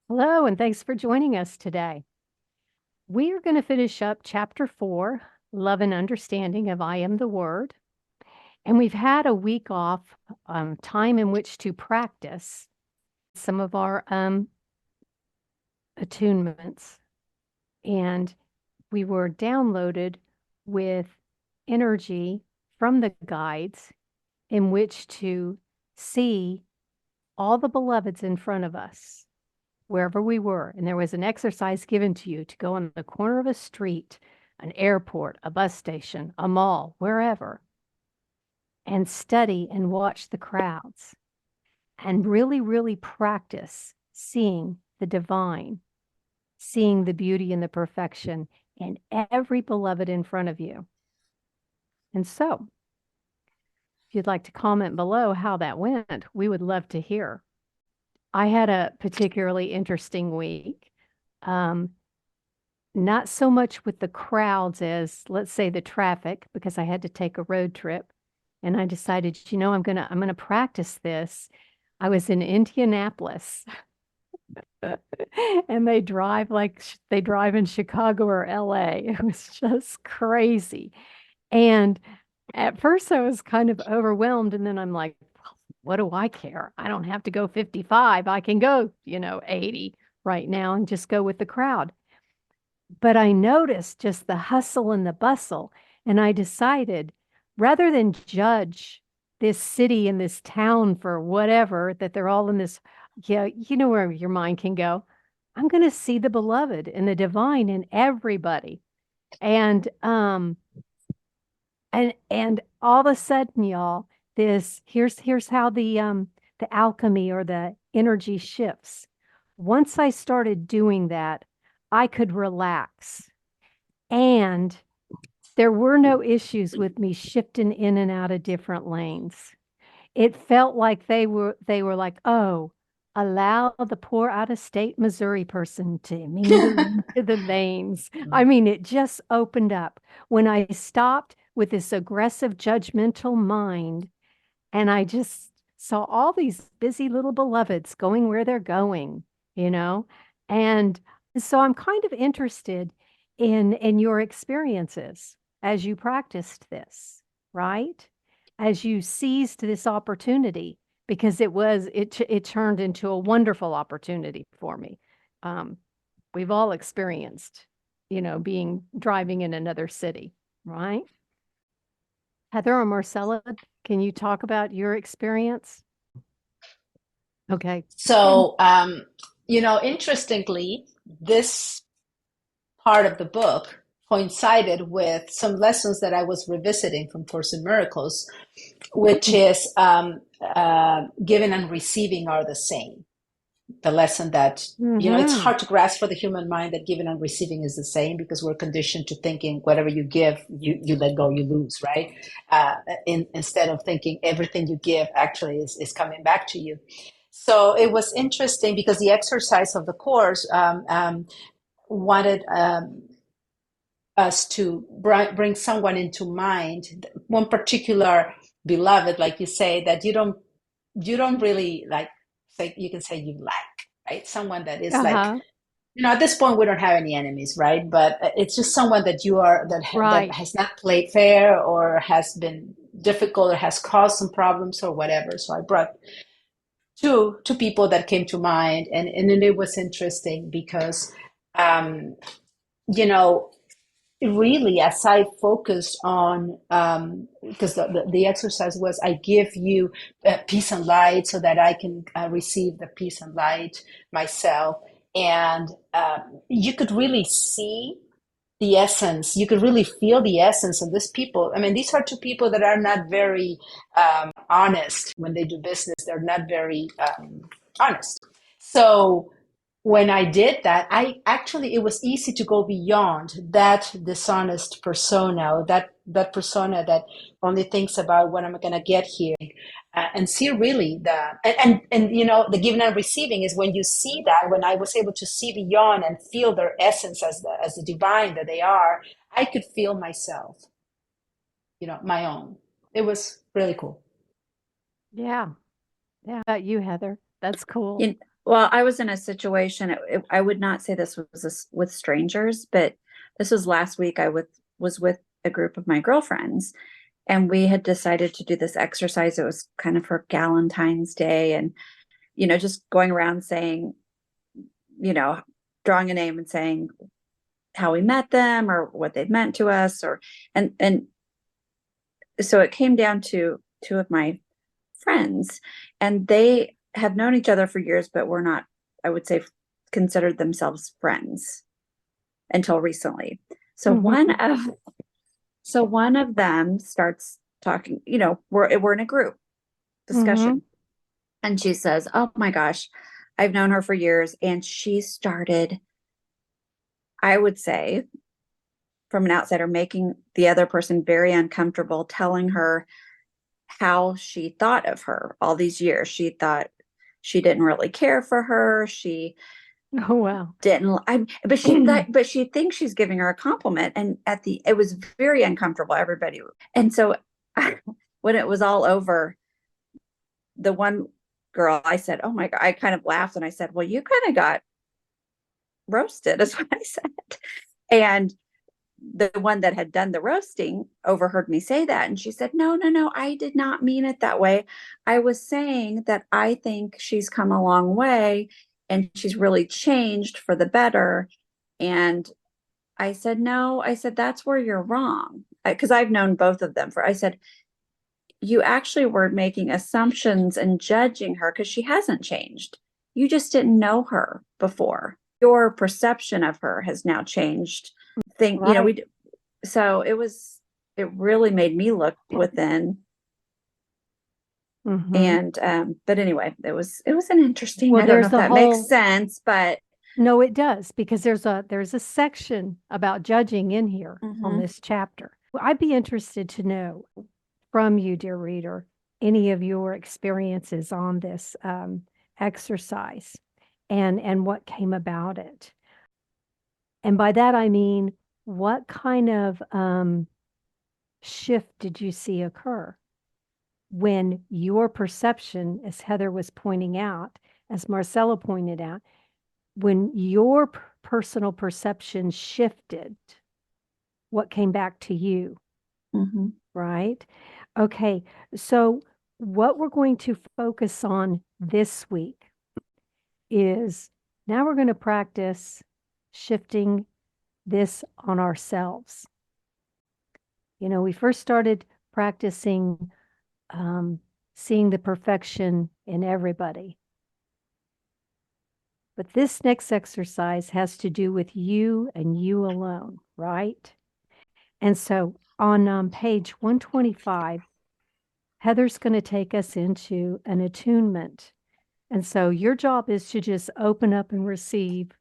Hello, and thanks for joining us today. We are going to finish up chapter 4, Love and Understanding of I Am the Word. And we've had a week off, time in which to practice some of our attunements. And we were downloaded with energy from the guides in which to see all the beloveds in front of us wherever we were. And there was an exercise given to you to go on the corner of a street, an airport, a bus station, a mall, wherever, and study and watch the crowds and really, really practice seeing the divine, seeing the beauty and the perfection in every beloved in front of you. And so, if you'd like to comment below how that went, we would love to hear. I had a particularly interesting week. Not so much with the crowds as, let's say, the traffic, because I had to take a road trip. And I decided, I'm gonna practice this. I was in Indianapolis, and they drive like they drive in Chicago or LA. It was just crazy. And at first I was kind of overwhelmed, and then I'm like, what do I care? I don't have to go 55. I can go, 80 right now and just go with the crowd. But I noticed just the hustle and the bustle. And I decided rather than judge this city and this town for whatever, that they're all in this, yeah, you know where your mind can go. I'm going to see the beloved and the divine in everybody. And and all of a sudden, y'all, here's how the alchemy or the energy shifts. Once I started doing that, I could relax. And there were no issues with me shifting in and out of different lanes. It felt like they were like, oh, allow the poor out of state Missouri person to mingle into the veins. I mean, it just opened up when I stopped with this aggressive, judgmental mind, and I just saw all these busy little beloveds going where they're going, you know? And so I'm kind of interested in your experiences as you practiced this, right? As you seized this opportunity, because it turned into a wonderful opportunity for me. Um, we've all experienced, being driving in another city, right? Heather or Marcella, can you talk about your experience? Okay. So, interestingly, this part of the book coincided with some lessons that I was revisiting from Course in Miracles, which Mm, is giving and receiving are the same. The lesson that, it's mm-hmm. hard to grasp for the human mind that giving and receiving is the same because we're conditioned to thinking whatever you give, you let go, you lose, right? Instead of thinking everything you give actually is coming back to you. So it was interesting because the exercise of the course wanted us to bring someone into mind, one particular beloved, like you say, that you don't really like. Say you can say you like, right? Someone that is like, Uh-huh. at this point we don't have any enemies, right? But it's just someone that you are that Right. has not played fair or has been difficult or has caused some problems or whatever. So I brought two people that came to mind, and then it was interesting because um, you know really, as I focused on, because the exercise was, I give you peace and light so that I can receive the peace and light myself. And you could really see the essence, you could really feel the essence of these people. I mean, these are two people that are not very honest when they do business, they're not very honest. So, when I did that, it was easy to go beyond that dishonest persona, or that persona that only thinks about what am I going to get here, and see really and the giving and receiving is when you see that. When I was able to see beyond and feel their essence as the divine that they are, I could feel myself, my own. It was really cool. Yeah. Yeah. How about you, Heather? That's cool. You, Well, I was in a situation, I would not say this was with strangers, but this was last week. Was with a group of my girlfriends, and we had decided to do this exercise. It was kind of for Galentine's Day, and, just going around saying, you know, drawing a name and saying how we met them or what they've meant to us, and so it came down to two of my friends, and they have known each other for years, but were not, I would say, considered themselves friends until recently. So one Mhm. of so one of them starts talking, we're in a group Mhm. discussion, and she says, "Oh my gosh, I've known her for years," and she started, I would say, from an outsider, making the other person very uncomfortable, telling her how she thought of her all these years. She thought she didn't really care for her. She Oh, wow. didn't, but she thought, but she thinks she's giving her a compliment. And it was very uncomfortable, everybody. And so when it was all over, the one girl, I said, "Oh my God," I kind of laughed and I said, "Well, you kind of got roasted," is what I said. And the one that had done the roasting overheard me say that. And she said, "No, no, no, I did not mean it that way. I was saying that I think she's come a long way and she's really changed for the better." And I said, "No," I said, "that's where you're wrong." Because I've known both of them I said, "You actually were making assumptions and judging her because she hasn't changed. You just didn't know her before. Your perception of her has now changed." Right. So it really made me look within. Mhm. And but anyway, it was an interesting, Well, I don't know there's if the that makes whole, sense, but no, it does, because there's a section about judging in here on mhm. this chapter. Well, I'd be interested to know from you, dear reader, any of your experiences on this exercise and what came about it. And by that I mean, what kind of shift did you see occur when your perception, as Heather was pointing out, as Marcella pointed out, when your personal perception shifted, what came back to you, Mhm. right? Okay, so what we're going to focus on this week is now we're going to practice shifting this on ourselves. We first started practicing seeing the perfection in everybody. But this next exercise has to do with you and you alone, right? And so on page 125, Heather's going to take us into an attunement. And so your job is to just open up and receive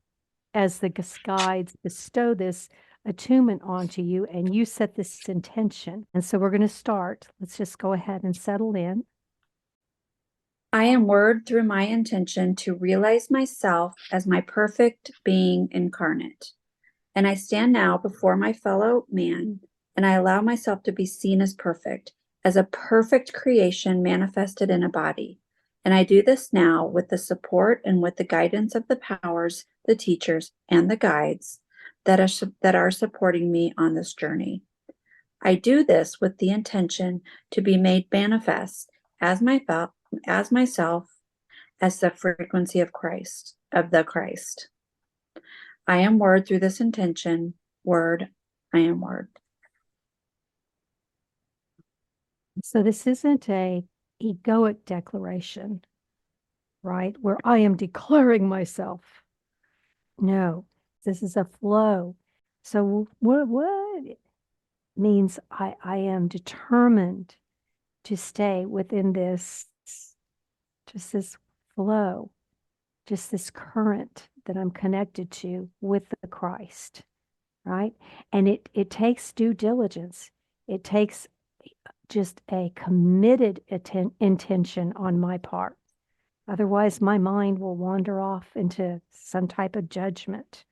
as the guides bestow this attunement onto you, and you set this intention. And so we're going to start. Let's just go ahead and settle in. I am word through my intention to realize myself as my perfect being incarnate. And I stand now before my fellow man, and I allow myself to be seen as a perfect creation manifested in a body. And I do this now with the support and with the guidance of the powers, the teachers, and the guides that are supporting me on this journey. I do this with the intention to be made manifest as as myself, as the frequency of the Christ. I am word through this intention. Word, I am word. So this isn't a egoic declaration, right? Where I am declaring myself. No, this is a flow. So what means I am determined to stay within this, just this flow, just this current that I'm connected to with the Christ, right? And it takes due diligence. It takes just a committed intention on my part. Otherwise, my mind will wander off into some type of judgment.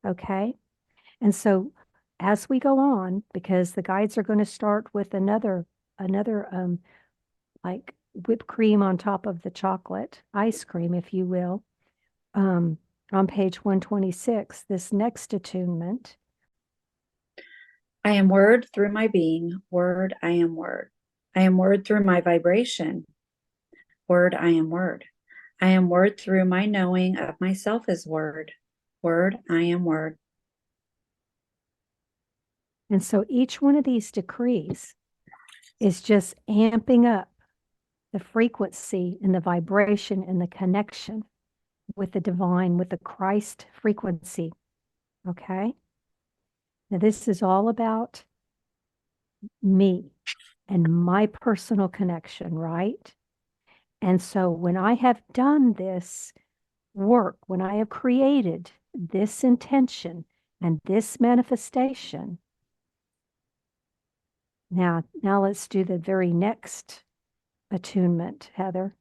Okay. And so as we go on, because the guides are going to start with another like whipped cream on top of the chocolate, ice cream, if you will. on page 126, this next attunement. I am word through my being. Word, I am word. I am word through my vibration. Word, I am word. I am word through my knowing of myself as word. Word, I am word. And so each one of these decrees is just amping up the frequency and the vibration and the connection with the divine, with the Christ frequency. Okay? Now, this is all about me and my personal connection, right? And so when I have done this work, when I have created this intention and this manifestation, now let's do the very next attunement, Heather.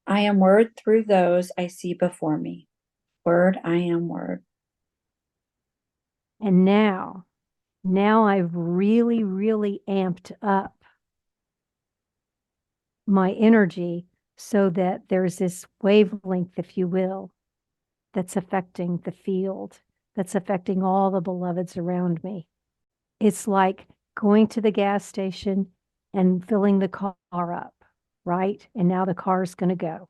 I am word through those I see before me. Word, I am word. And now I've really, really amped up my energy so that there's this wavelength, if you will, that's affecting the field, that's affecting all the beloveds around me. It's like going to the gas station and filling the car up, right? And now the car is going to go.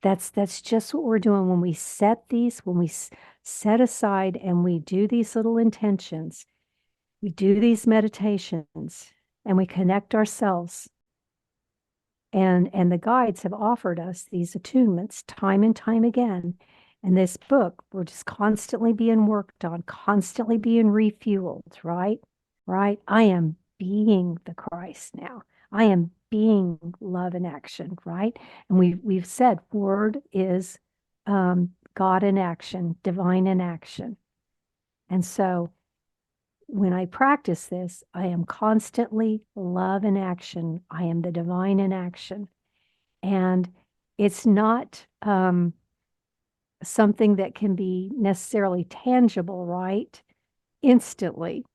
That's just what we're doing when we set these, when we set aside and we do these little intentions, we do these meditations, and we connect ourselves. And the guides have offered us these attunements time and time again. And this book, we're just constantly being worked on, constantly being refueled, right? Right? I am being the Christ now. I am being love in action, right? And we've said word is God in action, divine in action. And so when I practice this, I am constantly love in action. I am the divine in action. And it's not something that can be necessarily tangible, right? Instantly.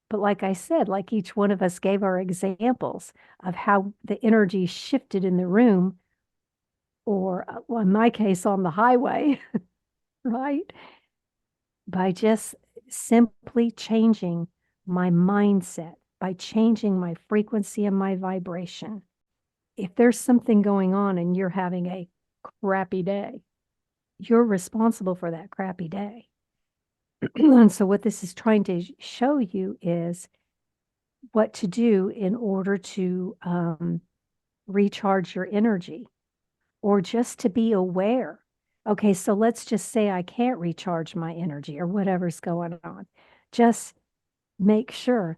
But like I said, like each one of us gave our examples of how the energy shifted in the room, or well, in my case, on the highway, right? By just simply changing my mindset, by changing my frequency and my vibration. If there's something going on and you're having a crappy day, you're responsible for that crappy day. And so what this is trying to show you is what to do in order to recharge your energy, or just to be aware. Okay, so let's just say I can't recharge my energy or whatever's going on. Just make sure,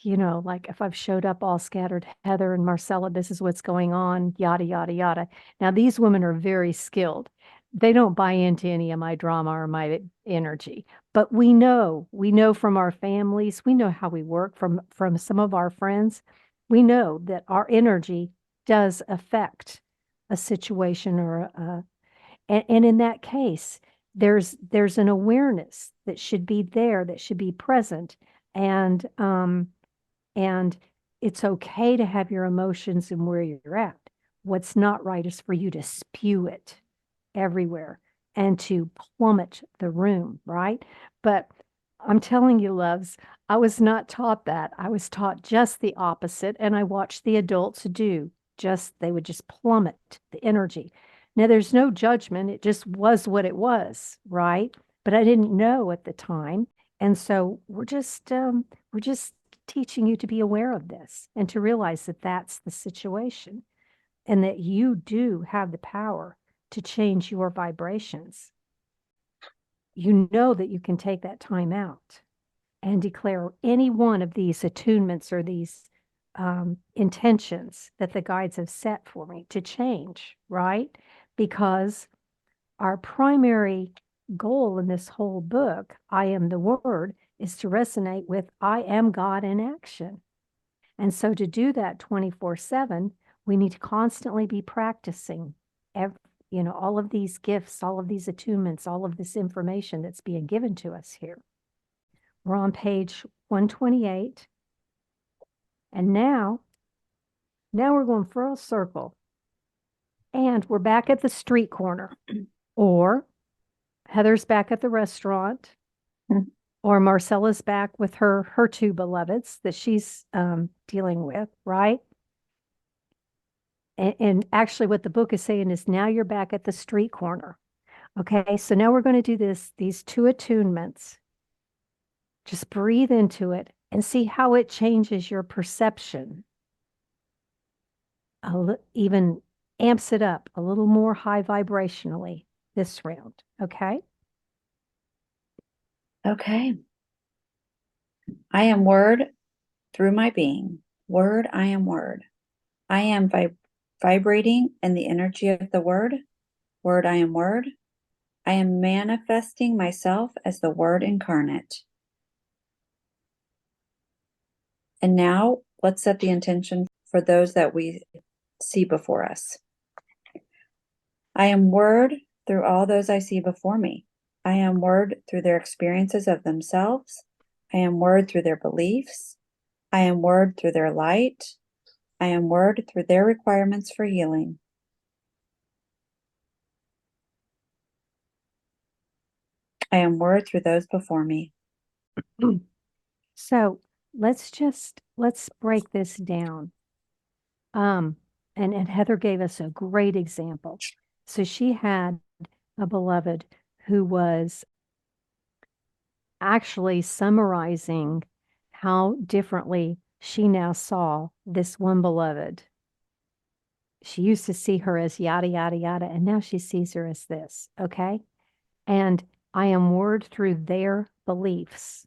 like if I've showed up all scattered, Heather and Marcella, this is what's going on, yada, yada, yada. Now, these women are very skilled. They don't buy into any of my drama or my energy, but we know from our families, we know how we work from some of our friends. We know that our energy does affect a situation and in that case, there's an awareness that should be there, that should be present. And it's okay to have your emotions and where you're at. What's not right is for you to spew it everywhere and to plummet the room, right? But I'm telling you, loves, I was not taught that. I was taught just the opposite, and I watched the adults do they would just plummet the energy. Now, there's no judgment. It just was what it was, right? But I didn't know at the time. And so we're just teaching you to be aware of this and to realize that that's the situation and that you do have the power to change your vibrations. You know that you can take that time out and declare any one of these attunements or these intentions that the guides have set for me to change, right? Because our primary goal in this whole book, I Am the Word, is to resonate with I am God in action. And so to do that 24/7, we need to constantly be practicing all of these gifts, all of these attunements, all of this information that's being given to us here. We're on page 128. And now we're going full circle. and we're back at the street corner, or Heather's back at the restaurant, Mhm. or Marcella's back with her two beloveds that she's dealing with, right? And actually, what the book is saying is now you're back at the street corner. Okay, so now we're going to do these two attunements. Just breathe into it and see how it changes your perception. Even amps it up a little more high vibrationally this round. Okay. Okay. I am word through my being. Word, I am word. I am vibrating in the energy of the word. Word, I am word. I am manifesting myself as the word incarnate. And now let's set the intention for those that we see before us. I am word through all those I see before me. I am word through their experiences of themselves. I am word through their beliefs. I am word through their light. I am word through their requirements for healing. I am word through those before me. So let's break this down. And Heather gave us a great example. So she had a beloved who was actually summarizing how differently she now saw this one beloved. She used to see her as yada, yada, yada, and now she sees her as this. Okay. And I am word through their beliefs.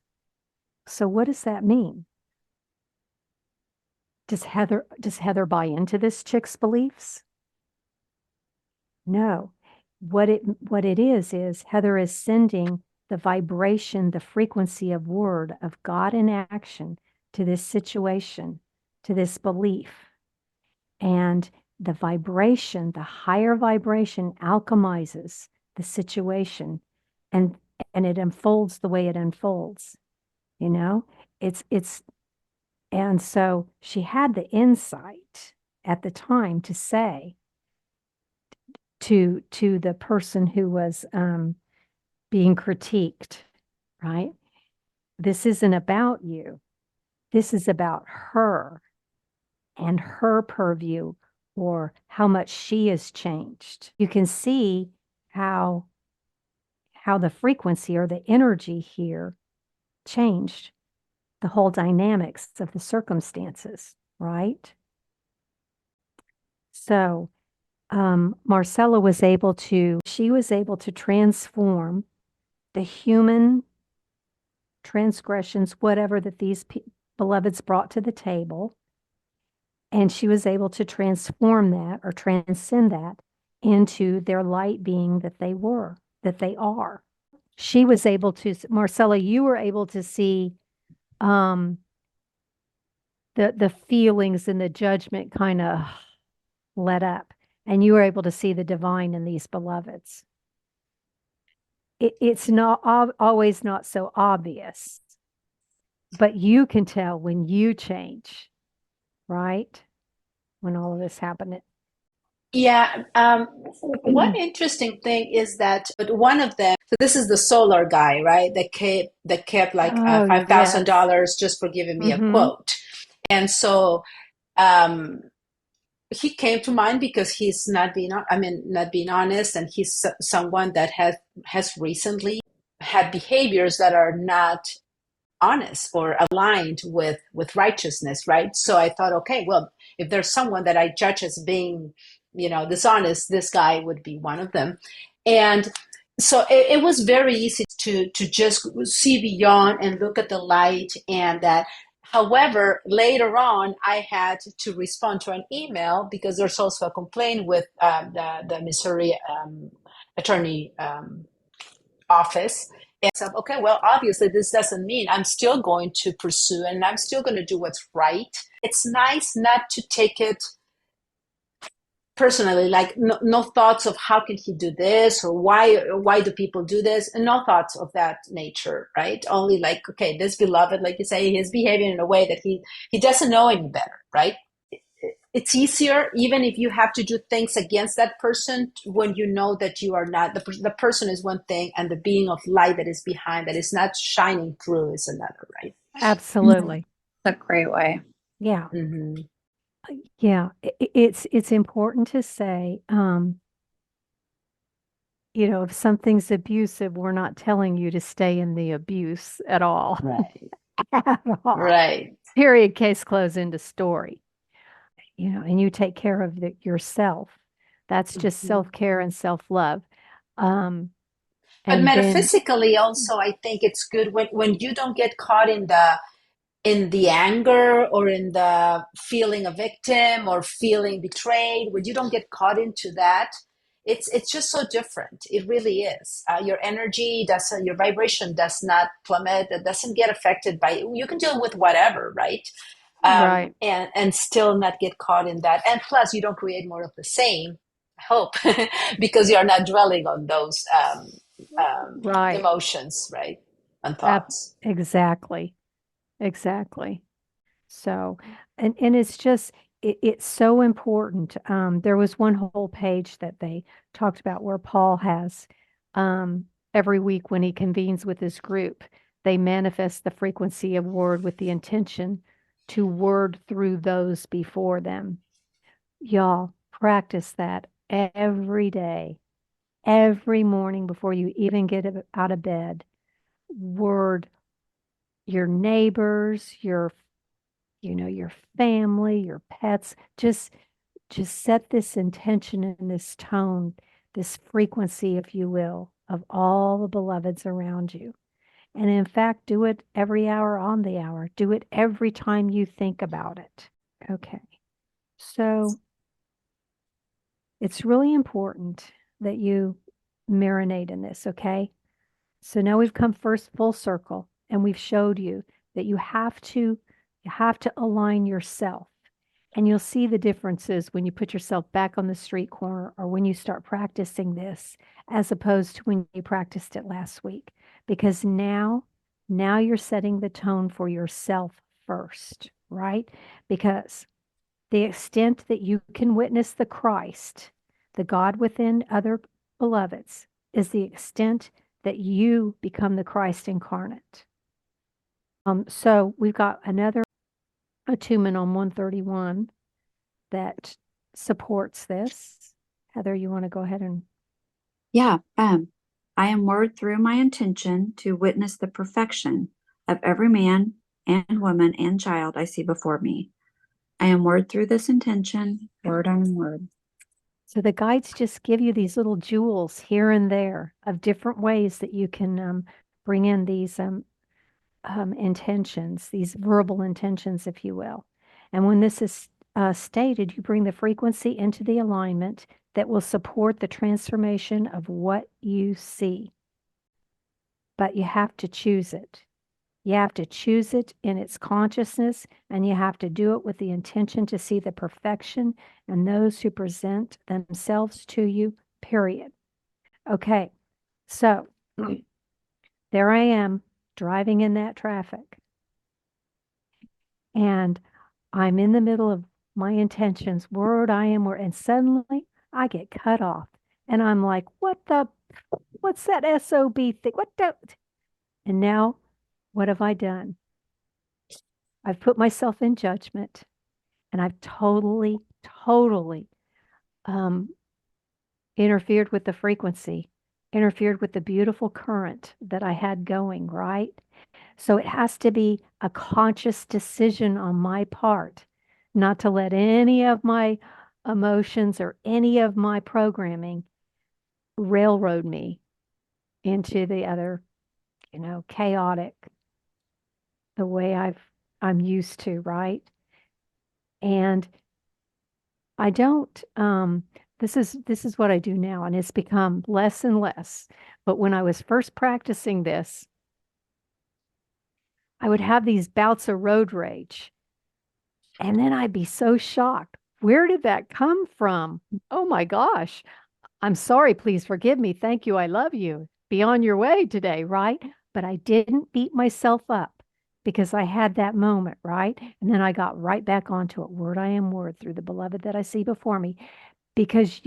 So what does that mean? Does Heather buy into this chick's beliefs? No. What it is Heather is sending the vibration, the frequency of word of God in action to this situation, to this belief. And the vibration, the higher vibration alchemizes the situation and it unfolds the way it unfolds. You know, it's and so she had the insight at the time to say to the person who was being critiqued, right? This isn't about you. This is about her and her purview or how much she has changed. You can see how the frequency or the energy here changed the whole dynamics of the circumstances, right? So Marcella was able to transform the human transgressions, whatever that these beloveds brought to the table. And she was able to transform that or transcend that into their light being that they are. She was able to, Marcella, you were able to see the feelings and the judgment kind of let up. And you were able to see the divine in these beloveds. It's not always not so obvious, but you can tell when you change, right? When all of this happened. Yeah. One interesting thing is that one of them, so this is the solar guy, right? That kept like Oh, yes. $5,000 just for giving me a Mm-hmm. quote. And so um, he came to mind because he's not being honest, and he's someone that has recently had behaviors that are not honest or aligned with righteousness, right? So I thought, okay, well, if there's someone that I judge as being, dishonest, this guy would be one of them. And so it was very easy to just see beyond and look at the light, and that. However, later on, I had to respond to an email because there's also a complaint with the Missouri attorney office. And so, okay, well, obviously, this doesn't mean I'm still going to pursue and I'm still going to do what's right. It's nice not to take it personally, like no thoughts of how can he do this, or why do people do this, and no thoughts of that nature, right? Only like, okay, this beloved, like you say, he's behaving in a way that he doesn't know any better, right? it's easier, even if you have to do things against that person, when you know that you are not the person is one thing, and the being of light that is behind, that is not shining through, is another, right? Absolutely. That's a great way. Yeah. Mm-hmm. Yeah. It's important to say, if something's abusive, we're not telling you to stay in the abuse at all. Right. At all. Right. Period. Case closed. End of story. And you take care of yourself. That's just Mhm. self-care and self-love. Um, But and then, metaphysically also, I think it's good when you don't get caught in the anger, or in the feeling a victim, or feeling betrayed, when you don't get caught into that. It's just so different. It really is. Your energy doesn't, your vibration does not plummet. It doesn't get affected by, you can deal with whatever, right? right, And still not get caught in that. And plus, you don't create more of the same, I hope, because you're not dwelling on those right. emotions, right? And Ab- thoughts. exactly. Exactly. So, and it's just it's so important. There was one whole page that they talked about where Paul has every week when he convenes with his group, they manifest the frequency of word with the intention to word through those before them. Y'all practice that every day, every morning before you even get out of bed. Word your neighbors, your family, your pets. Just set this intention and this tone, this frequency, if you will, of all the beloveds around you. And in fact, do it every hour on the hour. Do it every time you think about it. Okay. So it's really important that you marinate in this, okay? So now we've come first full circle and we've showed you that you have to align yourself. And you'll see the differences when you put yourself back on the street corner or when you start practicing this as opposed to when you practiced it last week. Because now you're setting the tone for yourself first, right? Because the extent that you can witness the Christ, the God within other beloveds, is the extent that you become the Christ incarnate. So we've got another attunement on 131 that supports this. Heather, you want to go ahead and Yeah. I am word through my intention to witness the perfection of every man and woman and child I see before me. I am word through this intention, word on word. so the guides just give you these little jewels here and there of different ways that you can bring in these intentions, these verbal intentions, if you will. And when this is stated, you bring the frequency into the alignment that will support the transformation of what you see. But you have to choose it. You have to choose it in its consciousness, and you have to do it with the intention to see the perfection and those who present themselves to you, period. Okay, so there I am driving in that traffic, and I'm in the middle of my intentions, word I am, word, and suddenly I get cut off. And I'm like, what's that SOB thing? What the? And now, what have I done? I've put myself in judgment. And I've totally um, interfered with the frequency, interfered with the beautiful current that I had going, right? So it has to be a conscious decision on my part not to let any of my emotions or any of my programming railroad me into the other, chaotic, the way I'm used to, right? And I don't this is what I do now, and it's become less and less. But when I was first practicing this, I would have these bouts of road rage, and then I'd be so shocked. Where did that come from? Oh my gosh. I'm sorry, please forgive me. Thank you. I love you. Be on your way today, right? But I didn't beat myself up because I had that moment, right? And then I got right back onto it. Word I am word through the beloved that I see before me. Because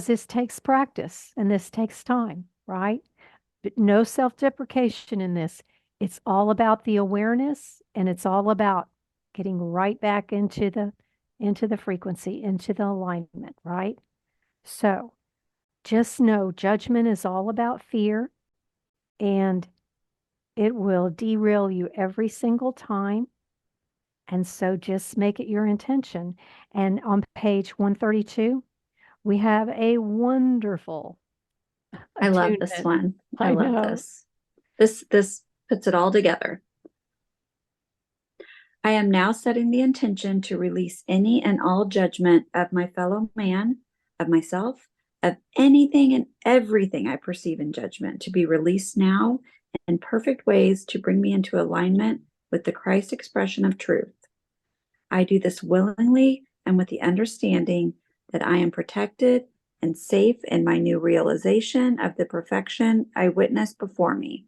this takes practice and this takes time, right? But no self-deprecation in this. It's all about the awareness, and it's all about getting right back into the frequency, into the alignment, right? So just know judgment is all about fear, and it will derail you every single time. And so just make it your intention. And on page 132, we have a wonderful I love this attunement. one. I I love know. this. This puts it all together. I am now setting the intention to release any and all judgment of my fellow man, of myself, of anything and everything I perceive in judgment, to be released now in perfect ways to bring me into alignment with the Christ expression of truth. I do this willingly and with the understanding that I am protected and safe in my new realization of the perfection I witness before me.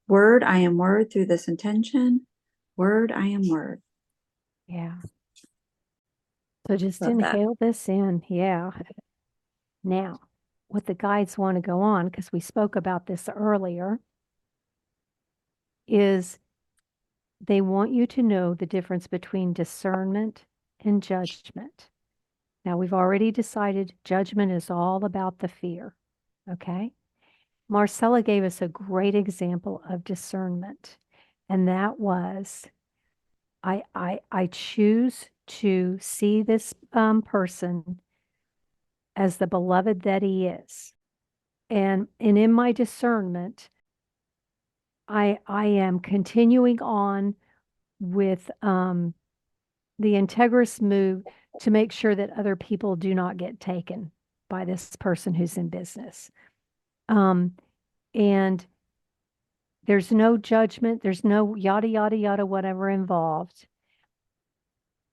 Word, I am word through this intention. Word, I am word. Yeah. So just Love that. inhale this in. Yeah. Now, what the guides want to go on, because we spoke about this earlier, is they want you to know the difference between discernment and judgment. Now, we've already decided judgment is all about the fear. Okay. Marcella gave us a great example of discernment, and that was I choose to see this person as the beloved that he is. And in my discernment, I am continuing on with the integrous move to make sure that other people do not get taken by this person who's in business. And there's no judgment, there's no yada, yada, yada, whatever involved.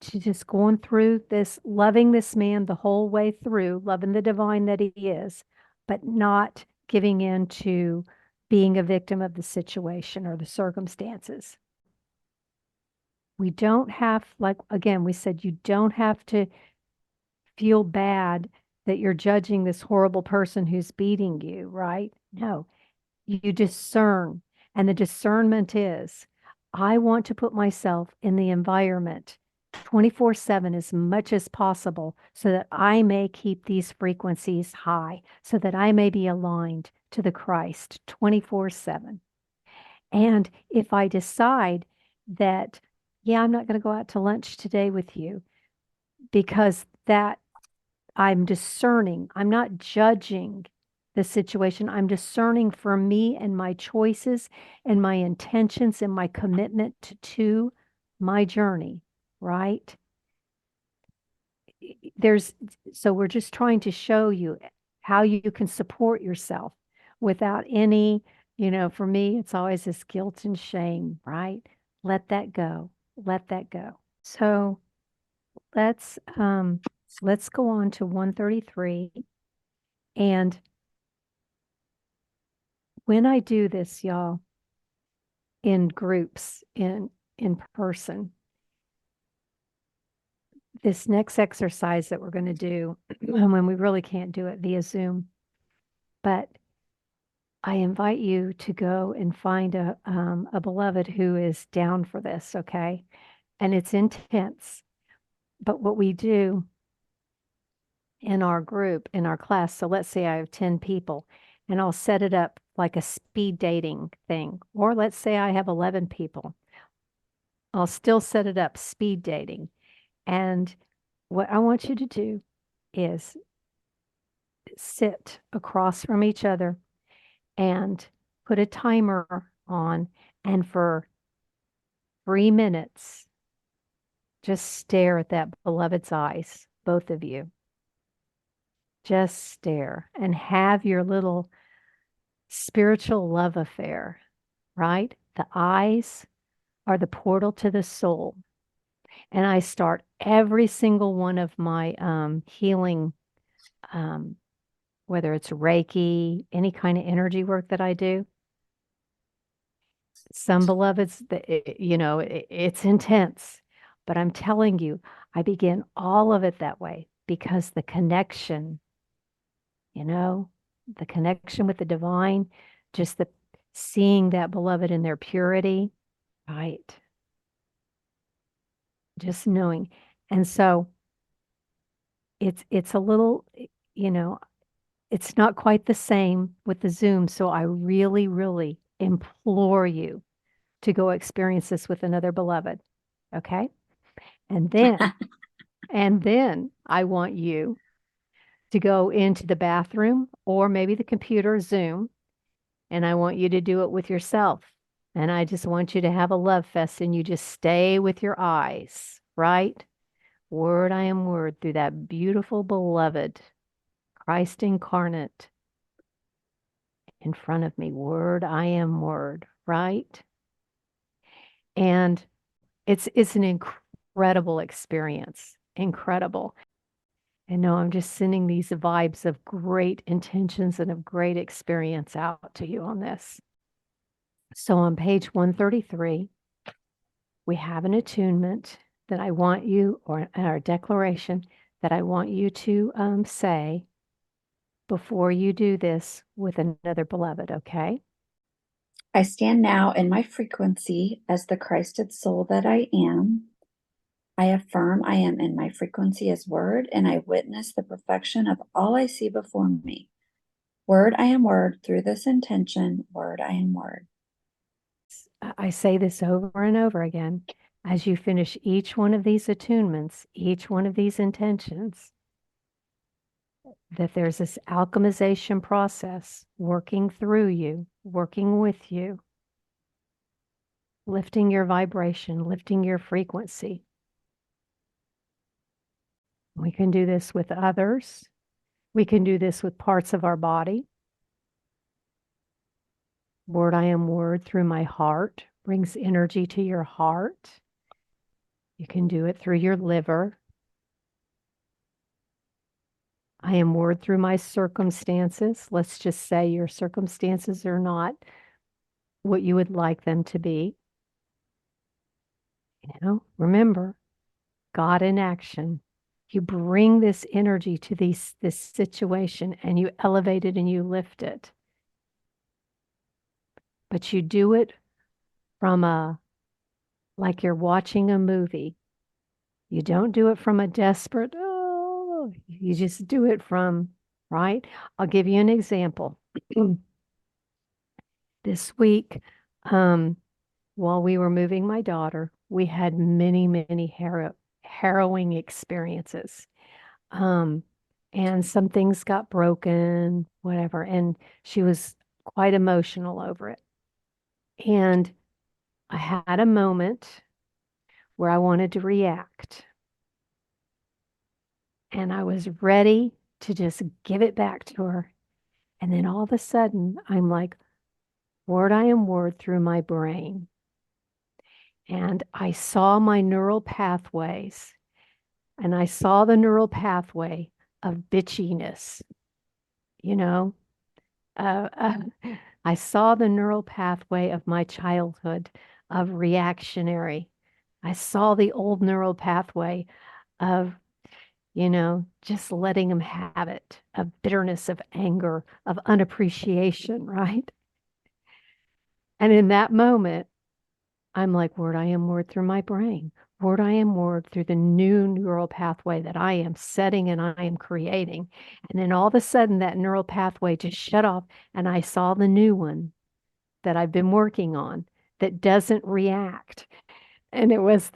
To just going through this, loving this man the whole way through, loving the divine that he is, but not giving in to being a victim of the situation or the circumstances. We don't have, like, again, we said you don't have to feel bad that you're judging this horrible person who's beating you, right? No, you discern. And the discernment is, I want to put myself in the environment 24/7 as much as possible so that I may keep these frequencies high, so that I may be aligned to the Christ 24/7. And if I decide that, yeah, I'm not going to go out to lunch today with you because that I'm discerning, I'm not judging the situation. I'm discerning for me and my choices and my intentions and my commitment to my journey, right? So we're just trying to show you how you can support yourself without any, for me, it's always this guilt and shame, right? Let that go. Let that go. So let's go on to 133. And when I do this, y'all, in groups, in person, this next exercise that we're going to do, when we really can't do it via Zoom, but I invite you to go and find a beloved who is down for this, okay? And it's intense. But what we do in our group, in our class, so let's say I have 10 people, and I'll set it up like a speed dating thing. Or let's say I have 11 people. I'll still set it up speed dating. And what I want you to do is sit across from each other and put a timer on, and for 3 minutes, just stare at that beloved's eyes, both of you. Just stare and have your little spiritual love affair, right? The eyes are the portal to the soul. And I start every single one of my healing, whether it's Reiki, any kind of energy work that I do. Some beloveds, it's intense, but I'm telling you, I begin all of it that way because the connection, you know, the connection with the divine, just the seeing that beloved in their purity, right? Just knowing. And so it's a little, you know, it's not quite the same with the Zoom. So I really, really implore you to go experience this with another beloved. Okay. And then, and then I want you to go into the bathroom or maybe the computer Zoom, and I want you to do it with yourself. And I just want you to have a love fest and you just stay with your eyes, right? Word I am word through that beautiful beloved Christ incarnate in front of me. Word I am word, right? And it's an incredible experience. Incredible. And no, I'm just sending these vibes of great intentions and of great experience out to you on this. So on page 133, we have an attunement that I want you, or a declaration that I want you to say before you do this with another beloved, okay? I stand now in my frequency as the Christed soul that I am. I affirm I am in my frequency as word, and I witness the perfection of all I see before me. Word I am word through this intention. Word I am word. I say this over and over again. As you finish each one of these attunements, each one of these intentions, that there's this alchemization process working through you, working with you, lifting your vibration, lifting your frequency. We can do this with others. We can do this with parts of our body. Word I am word through my heart brings energy to your heart. You can do it through your liver. I am word through my circumstances. Let's just say your circumstances are not what you would like them to be. Remember, God in action. You bring this energy to this situation and you elevate it and you lift it. But you do it from like you're watching a movie. You don't do it from a desperate, oh, you just do it from, right? I'll give you an example. This week, while we were moving my daughter, we had many, many harrowing experiences. And some things got broken, whatever, and she was quite emotional over it. And I had a moment where I wanted to react. And I was ready to just give it back to her. And then all of a sudden, I'm like, word I am word through my brain. And I saw my neural pathways, and I saw the neural pathway of bitchiness, you know. Uh, uh, I saw the neural pathway of my childhood of reactionary. I saw the old neural pathway of, just letting them have it, of bitterness, of anger, of unappreciation, right? And in that moment, I'm like, word I am word through my brain. Word I am word through the new neural pathway that I am setting and I am creating. And then all of a sudden that neural pathway just shut off and I saw the new one that I've been working on that doesn't react. And it was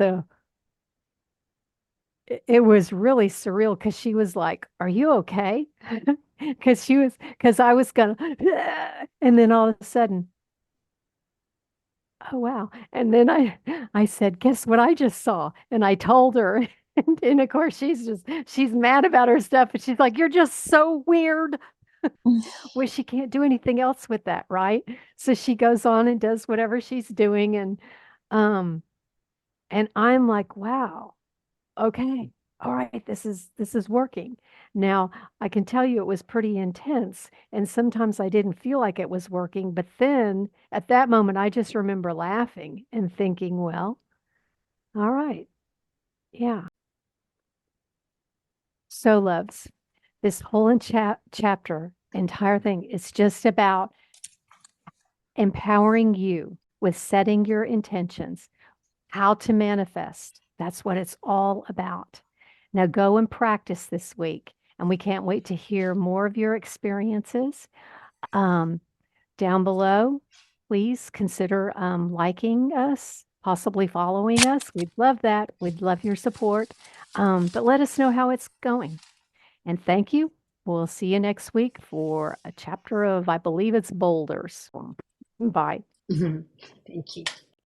really surreal because she was like, are you okay? Because I was gonna, and then all of a sudden, oh wow. And then I said, guess what I just saw? And I told her. And of course she's mad about her stuff. And she's like, you're just so weird. Well, she can't do anything else with that, right? So she goes on and does whatever she's doing. Um, and I'm like, wow, okay. all right, this is working. Now, I can tell you it was pretty intense, and sometimes I didn't feel like it was working, but then at that moment, I just remember laughing and thinking, well, all right, yeah. So, loves, this whole chapter, entire thing is just about empowering you with setting your intentions, how to manifest. That's what it's all about. Now go and practice this week. And we can't wait to hear more of your experiences. Um, Down below, please consider liking us, possibly following us. We'd love that. We'd love your support. But let us know how it's going. And thank you. We'll see you next week for a chapter of, I believe it's boulders. Bye. Thank you.